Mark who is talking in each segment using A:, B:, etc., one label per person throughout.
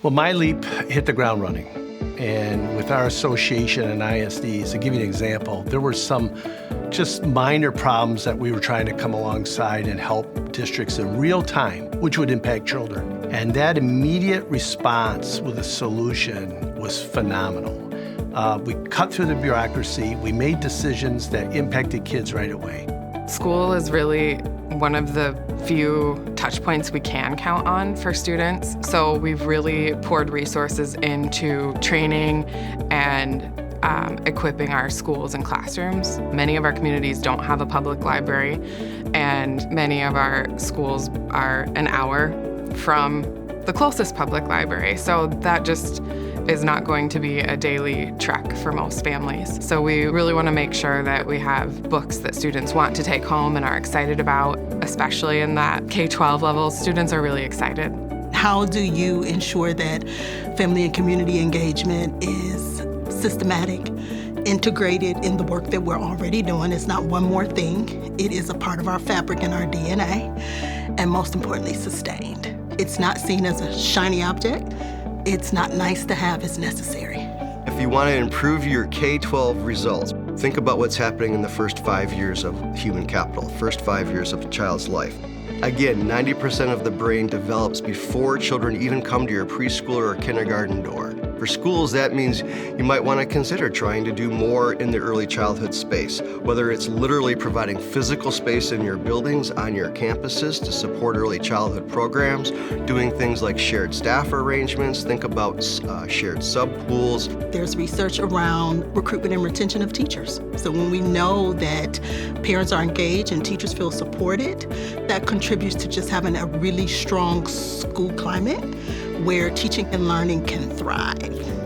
A: Well, MiLEAP hit the ground running. And with our association and ISDs, to give you an example, there were some just minor problems that we were trying to come alongside and help districts in real time, which would impact children. And that immediate response with a solution was phenomenal. We cut through the bureaucracy, we made decisions that impacted kids right away.
B: School is really one of the few touch points we can count on for students. So we've really poured resources into training and equipping our schools and classrooms. Many of our communities don't have a public library, and many of our schools are an hour from the closest public library. So that just is not going to be a daily trek for most families. So we really want to make sure that we have books that students want to take home and are excited about, especially in that K-12 level. Students are really excited.
C: How do you ensure that family and community engagement is systematic, integrated in the work that we're already doing? It's not one more thing. It is a part of our fabric and our DNA, and most importantly, sustained. It's not seen as a shiny object. It's not nice to have, it's necessary.
D: If you want to improve your K-12 results, think about what's happening in the first 5 years of human capital, first 5 years of a child's life. Again, 90% of the brain develops before children even come to your preschool or kindergarten door. For schools, that means you might want to consider trying to do more in the early childhood space, whether it's literally providing physical space in your buildings, on your campuses to support early childhood programs, doing things like shared staff arrangements, think about shared sub-pools.
C: There's research around recruitment and retention of teachers. So when we know that parents are engaged and teachers feel supported, that contributes to just having a really strong school climate where teaching and learning can thrive.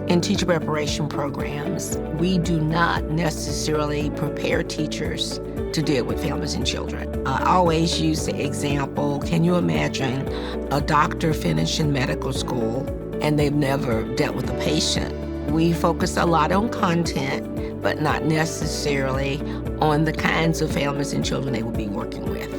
E: In teacher preparation programs, we do not necessarily prepare teachers to deal with families and children. I always use the example, can you imagine a doctor finishing medical school and they've never dealt with a patient? We focus a lot on content, but not necessarily on the kinds of families and children they will be working with.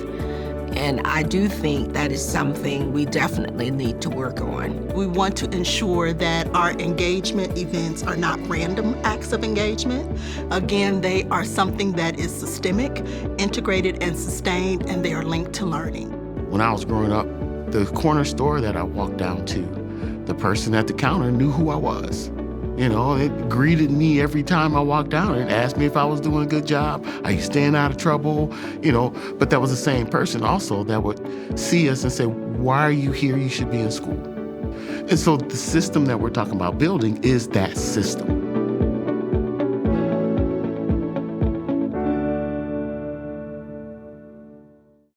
E: And I do think that is something we definitely need to work on.
C: We want to ensure that our engagement events are not random acts of engagement. Again, they are something that is systemic, integrated, and sustained, and they are linked to learning.
F: When I was growing up, the corner store that I walked down to, the person at the counter knew who I was. You know, it greeted me every time I walked down and asked me if I was doing a good job. Are you staying out of trouble? You know, but that was the same person also that would see us and say, why are you here? You should be in school. And so the system that we're talking about building is that system.